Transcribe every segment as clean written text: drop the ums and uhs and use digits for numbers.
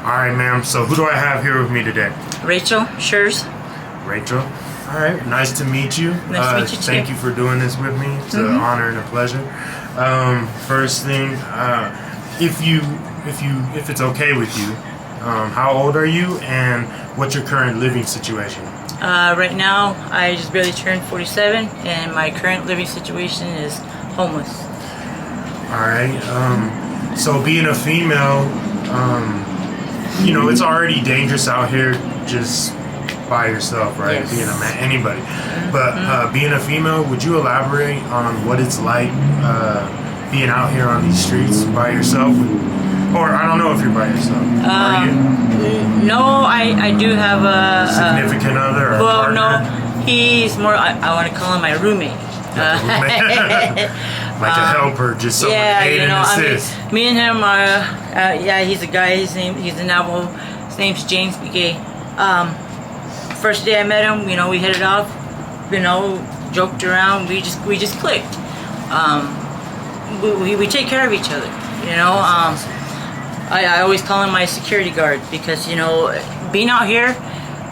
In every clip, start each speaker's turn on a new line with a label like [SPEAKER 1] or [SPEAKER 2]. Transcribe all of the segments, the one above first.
[SPEAKER 1] Alright, ma'am. So who do I have here with me today?
[SPEAKER 2] Rachel Schurz.
[SPEAKER 1] Rachel. Alright, nice to meet you.
[SPEAKER 2] Nice to meet you too.
[SPEAKER 1] Thank you for doing this with me. It's an honor and a pleasure. First thing, if it's okay with you, how old are you and what's your current living situation?
[SPEAKER 2] Right now, I just barely turned 47, and my current living situation is homeless.
[SPEAKER 1] Alright, so being a female, it's already dangerous out here just by yourself, right?
[SPEAKER 2] Yes.
[SPEAKER 1] Being a man, anybody. But being a female, would you elaborate on what it's like being out here on these streets by yourself? Or I don't know if you're by yourself. Are you?
[SPEAKER 2] No, I do have a
[SPEAKER 1] Significant other or partner?
[SPEAKER 2] no, he's more, I want to call him my roommate.
[SPEAKER 1] Like a helper, just someone aid and assist.
[SPEAKER 2] Me and him are, he's a guy, he's a Navajo, his name's James Begay. First day I met him, we hit it off, joked around, we just clicked. We take care of each other, I always call him my security guard because, being out here,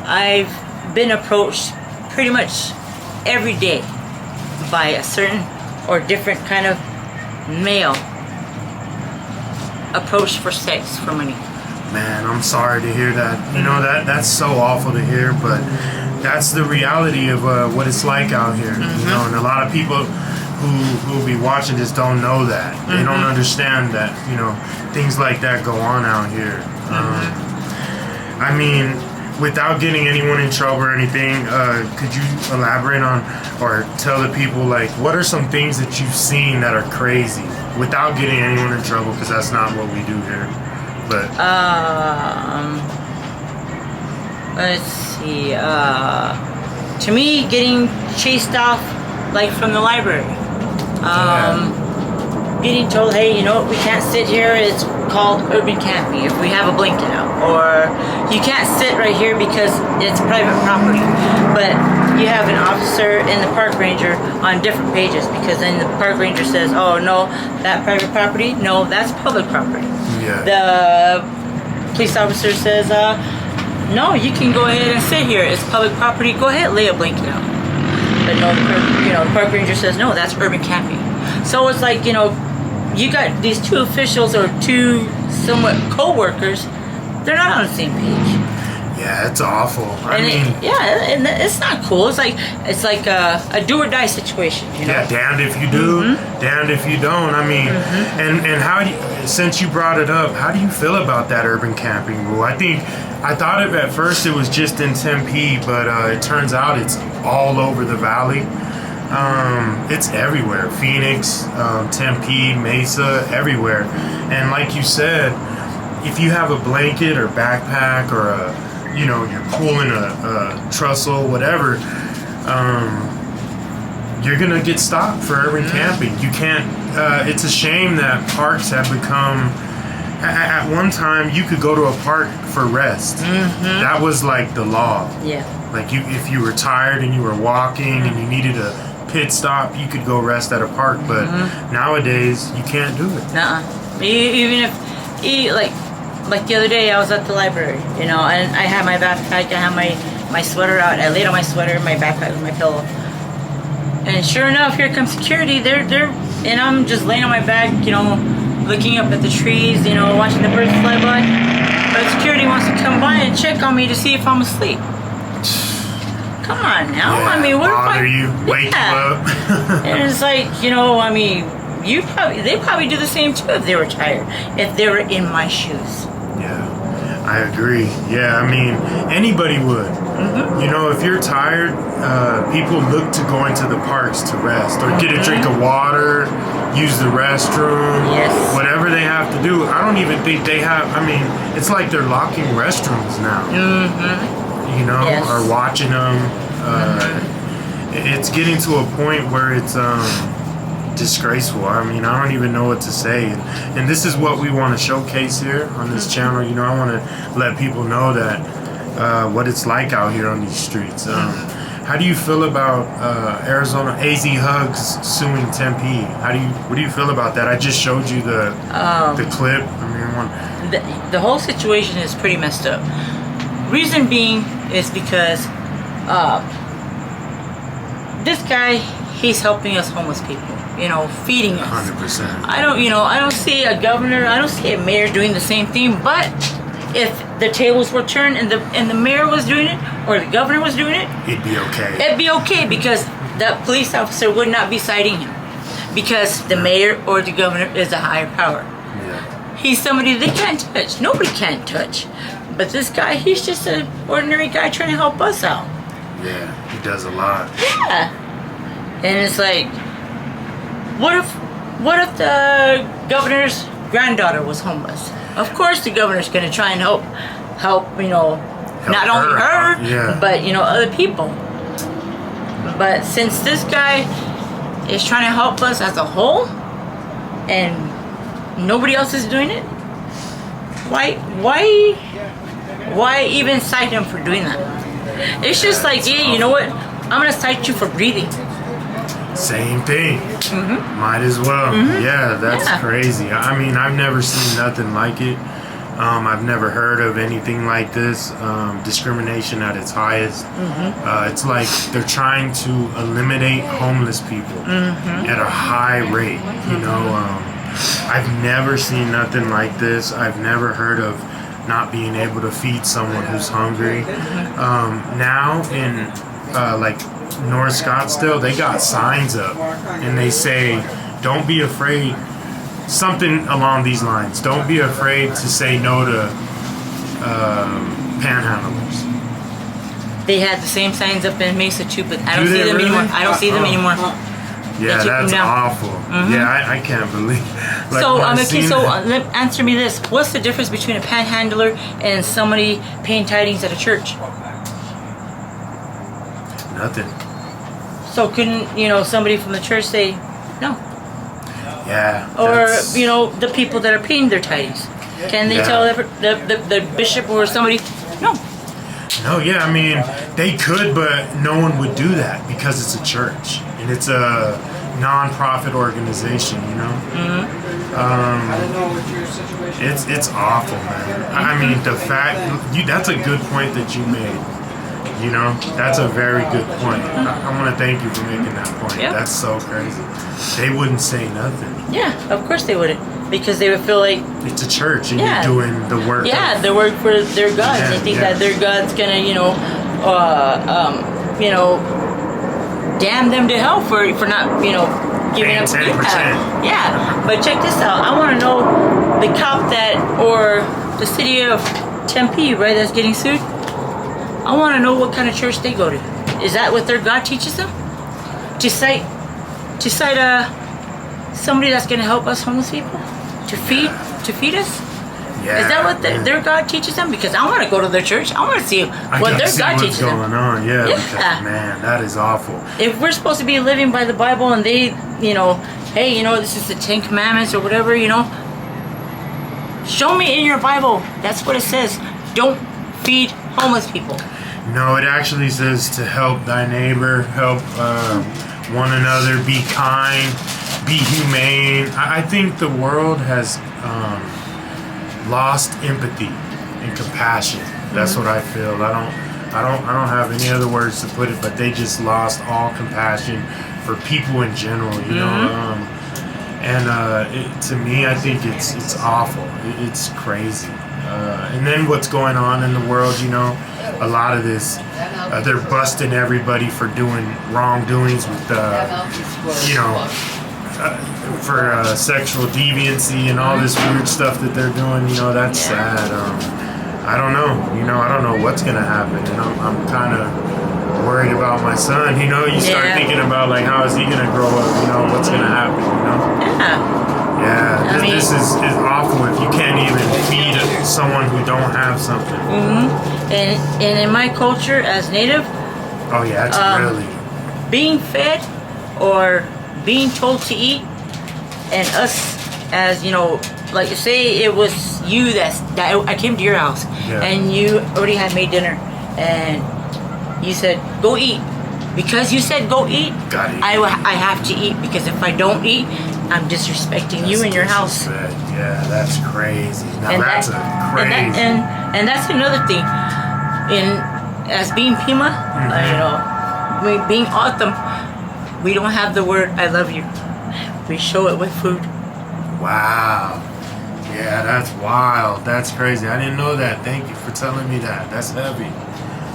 [SPEAKER 2] I've been approached pretty much every day by a certain or different kind of male approach for sex, for money.
[SPEAKER 1] Man, I'm sorry to hear that. That's so awful to hear, but that's the reality of what it's like out here. And a lot of people who will be watching this don't know that. They don't understand that, things like that go on out here. I mean, without getting anyone in trouble or anything, could you elaborate on or tell the people, what are some things that you've seen that are crazy without getting anyone in trouble, because that's not what we do here. But
[SPEAKER 2] let's see, to me, getting chased off from the library, getting told, hey, we can't sit here, it's called urban camping if we have a blanket out, or you can't sit right here because it's private property. But you have an officer and the park ranger on different pages, because then the park ranger says, oh no, that private property, no, that's public property. The police officer says, no, you can go ahead and sit here, it's public property, go ahead, lay a blanket out. But no, the park ranger says, no, that's urban camping. So it's like, you got these two officials or two somewhat co-workers, they're not on the same page.
[SPEAKER 1] Yeah, it's awful.
[SPEAKER 2] And it's not cool. It's like a do or die situation,
[SPEAKER 1] Yeah, damned if you do, damned if you don't. And how do you, since you brought it up, how do you feel about that urban camping rule? I thought at first it was just in Tempe, but it turns out it's all over the valley. It's everywhere. Phoenix, Tempe, Mesa, everywhere. And like you said, if you have a blanket or backpack or you're pulling a trestle, whatever, you're gonna get stopped for urban camping. You can't. It's a shame that parks have become. At one time, you could go to a park for rest. That was like the law.
[SPEAKER 2] Yeah.
[SPEAKER 1] If you were tired and you were walking and you needed a pit stop, you could go rest at a park. But nowadays, you can't do it.
[SPEAKER 2] Even if like the other day, I was at the library, and I had my backpack, I had my sweater out, I laid on my sweater, my backpack with my pillow. And sure enough, here comes security, and I'm just laying on my back, looking up at the trees, watching the birds fly by. But security wants to come by and check on me to see if I'm asleep. Come on now,
[SPEAKER 1] Yeah,
[SPEAKER 2] what
[SPEAKER 1] bother
[SPEAKER 2] if
[SPEAKER 1] you, wake you up.
[SPEAKER 2] And it's like, they probably do the same too if they were tired, if they were in my shoes.
[SPEAKER 1] Yeah, I agree. Yeah, anybody would. If you're tired, people look to go into the parks to rest or get a drink of water, use the restroom, whatever they have to do. I don't even think they have, it's like they're locking restrooms now. Or watching them. It's getting to a point where it's disgraceful. I don't even know what to say. And this is what we want to showcase here on this channel. I want to let people know that what it's like out here on these streets. How do you feel about Arizona AZ Hugs suing Tempe? What do you feel about that? I just showed you the clip. someone.
[SPEAKER 2] The whole situation is pretty messed up. Reason being is because this guy, he's helping us homeless people, feeding us.
[SPEAKER 1] 100%.
[SPEAKER 2] I don't see a governor, I don't see a mayor doing the same thing. But if the tables were turned and the mayor was doing it or the governor was doing it,
[SPEAKER 1] it'd be okay.
[SPEAKER 2] It'd be okay because that police officer would not be citing him because the mayor or the governor is a higher power.
[SPEAKER 1] Yeah.
[SPEAKER 2] He's somebody they can't touch. Nobody can touch. But this guy, he's just an ordinary guy trying to help us out.
[SPEAKER 1] Yeah, he does a lot.
[SPEAKER 2] Yeah. And it's like, what if the governor's granddaughter was homeless? Of course the governor's going to try and help, not only her,
[SPEAKER 1] yeah.
[SPEAKER 2] but, other people. But since this guy is trying to help us as a whole, and nobody else is doing it, why even cite him for doing that? It's just like, yeah, you know what? I'm going to cite you for breathing.
[SPEAKER 1] Same thing.
[SPEAKER 2] Mm-hmm.
[SPEAKER 1] Might as well.
[SPEAKER 2] Mm-hmm.
[SPEAKER 1] Yeah, that's crazy. I mean, I've never seen nothing like it. I've never heard of anything like this. Discrimination at its highest.
[SPEAKER 2] Mm-hmm.
[SPEAKER 1] It's like they're trying to eliminate homeless people at a high rate. I've never seen nothing like this. I've never heard of not being able to feed someone who's hungry. Now in North Scottsdale, they got signs up and they say, don't be afraid, something along these lines, don't be afraid to say no to panhandlers.
[SPEAKER 2] They had the same signs up in Mesa too, but I don't see them
[SPEAKER 1] really?
[SPEAKER 2] anymore. I don't see them anymore.
[SPEAKER 1] Yeah, that's awful. Yeah, I can't believe.
[SPEAKER 2] Answer me this: what's the difference between a panhandler and somebody paying tithings at a church?
[SPEAKER 1] Nothing.
[SPEAKER 2] So couldn't somebody from the church say no?
[SPEAKER 1] Yeah.
[SPEAKER 2] Or the people that are paying their tithes, can they tell the bishop or somebody no?
[SPEAKER 1] No, yeah, I mean they could, but no one would do that because it's a church and it's a non-profit organization. It's awful, man. I mean the fact that's a good point that you made. That's a very good point. I want to thank you for making that point.
[SPEAKER 2] Yep.
[SPEAKER 1] That's so crazy. They wouldn't say nothing.
[SPEAKER 2] Yeah, of course they wouldn't, because they would feel like
[SPEAKER 1] it's a church and you're doing the work.
[SPEAKER 2] Yeah, the work for their God. They think that their God's gonna, damn them to hell for not, giving up.
[SPEAKER 1] 10%.
[SPEAKER 2] Yeah, but check this out. I want to know the cop or the city of Tempe, right? That's getting sued. I want to know what kind of church they go to. Is that what their God teaches them? To cite somebody that's going to help us homeless people? To feed us?
[SPEAKER 1] Yeah.
[SPEAKER 2] Is that what their God teaches them? Because I want to go to their church. I want to see what their God teaches them.
[SPEAKER 1] What's going on? Yeah. Because, man, that is awful.
[SPEAKER 2] If we're supposed to be living by the Bible and they, hey, this is the 10 Commandments or whatever, show me in your Bible. That's what it says. Don't feed homeless people.
[SPEAKER 1] No, it actually says to help thy neighbor, help one another, be kind, be humane. I think the world has lost empathy and compassion. That's what I feel. I don't have any other words to put it, but they just lost all compassion for people in general. To me, I think it's awful. It's crazy. And then what's going on in the world, a lot of this, they're busting everybody for doing wrongdoings with, for sexual deviancy and all this weird stuff that they're doing. That's sad. I don't know. I don't know what's gonna happen, and I'm kind of worried about my son. You start thinking about like how is he gonna grow up? What's gonna happen? Yeah, this is awful if you can't even feed someone who don't have something.
[SPEAKER 2] And in my culture as Native,
[SPEAKER 1] oh yeah, it's really
[SPEAKER 2] being fed or being told to eat, and us as like say it was you that I came to your house and you already had made dinner and you said go eat. Because you said go eat, I have to eat, because if I don't eat, I'm disrespecting you in your house.
[SPEAKER 1] Yeah. Yeah, that's crazy. Now that's crazy.
[SPEAKER 2] And that's another thing. As being Pima, being Autumn, we don't have the word "I love you." We show it with food.
[SPEAKER 1] Wow. Yeah, that's wild. That's crazy. I didn't know that. Thank you for telling me that. That's heavy.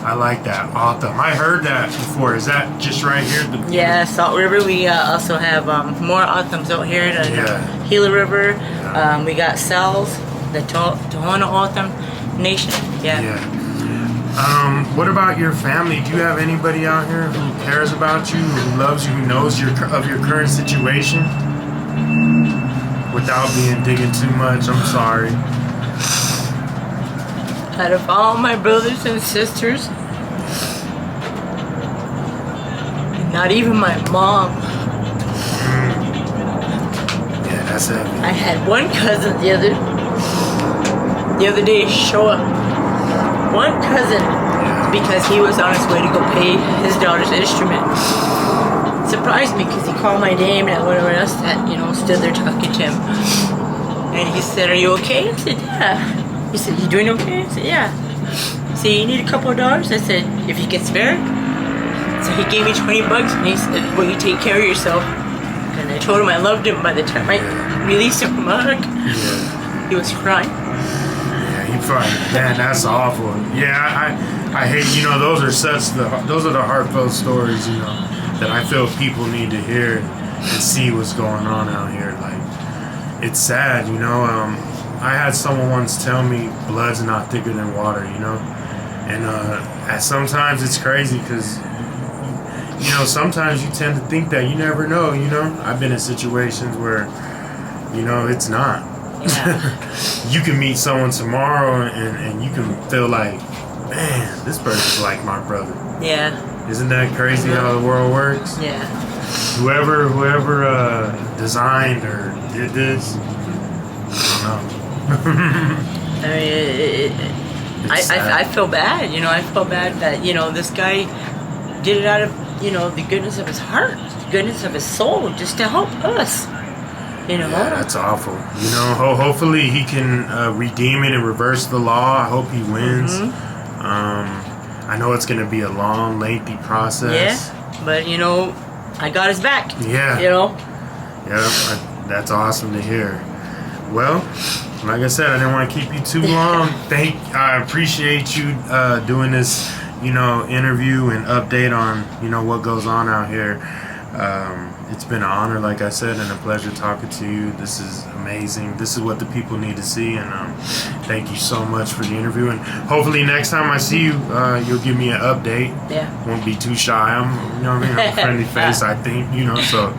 [SPEAKER 1] I like that. Autumn. I heard that before. Is that just right here?
[SPEAKER 2] Yeah, Salt River. We also have more Autumns out here. The Gila River.
[SPEAKER 1] Yeah.
[SPEAKER 2] We got Sal's, the Tohono Autumn Nation. Yeah.
[SPEAKER 1] What about your family? Do you have anybody out here who cares about you, who loves you, who knows of your current situation? Without being digging too much, I'm sorry.
[SPEAKER 2] Out of all my brothers and sisters, not even my mom.
[SPEAKER 1] Yeah, that's it.
[SPEAKER 2] I had one cousin the other day show up. One cousin, because he was on his way to go pay his daughter's instrument. Surprised me because he called my name and everyone else that, stood there talking to him. And he said, "Are you okay?" I said, "Yeah." He said, "You doing okay?" I said, "Yeah." He said, "You need a couple of dollars?" I said, "If you get spare." So he gave me $20 and he said, "Well, you take care of yourself." And I told him I loved him by the time I released him from a hug.
[SPEAKER 1] Yeah.
[SPEAKER 2] He was crying.
[SPEAKER 1] Man, that's awful. Yeah, I hate, those are the heartfelt stories, that I feel people need to hear and see what's going on out here. Like, it's sad, I had someone once tell me blood's not thicker than water, and sometimes it's crazy because, sometimes you tend to think that you never know, I've been in situations where, it's not.
[SPEAKER 2] Yeah.
[SPEAKER 1] You can meet someone tomorrow and you can feel like, man, this person's like my brother.
[SPEAKER 2] Yeah.
[SPEAKER 1] Isn't that crazy how the world works?
[SPEAKER 2] Yeah.
[SPEAKER 1] Whoever designed or did this, I don't know.
[SPEAKER 2] I feel bad. I feel bad that this guy did it out of the goodness of his heart, the goodness of his soul, just to help us.
[SPEAKER 1] Yeah, that's awful. Hopefully he can redeem it and reverse the law. I hope he wins. I know it's going to be a long, lengthy process.
[SPEAKER 2] Yeah, but I got his back.
[SPEAKER 1] Yeah. That's awesome to hear. Well, like I said, I didn't want to keep you too long. I appreciate you doing this, interview and update on, what goes on out here. It's been an honor, like I said, and a pleasure talking to you. This is amazing. This is what the people need to see, and thank you so much for the interview. And hopefully next time I see you, you'll give me an update.
[SPEAKER 2] Yeah.
[SPEAKER 1] Won't be too shy. I'm a friendly face, I think, so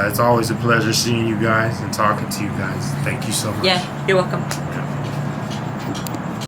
[SPEAKER 1] it's always a pleasure seeing you guys and talking to you guys. Thank you so much.
[SPEAKER 2] Yeah, you're welcome.
[SPEAKER 1] Yeah.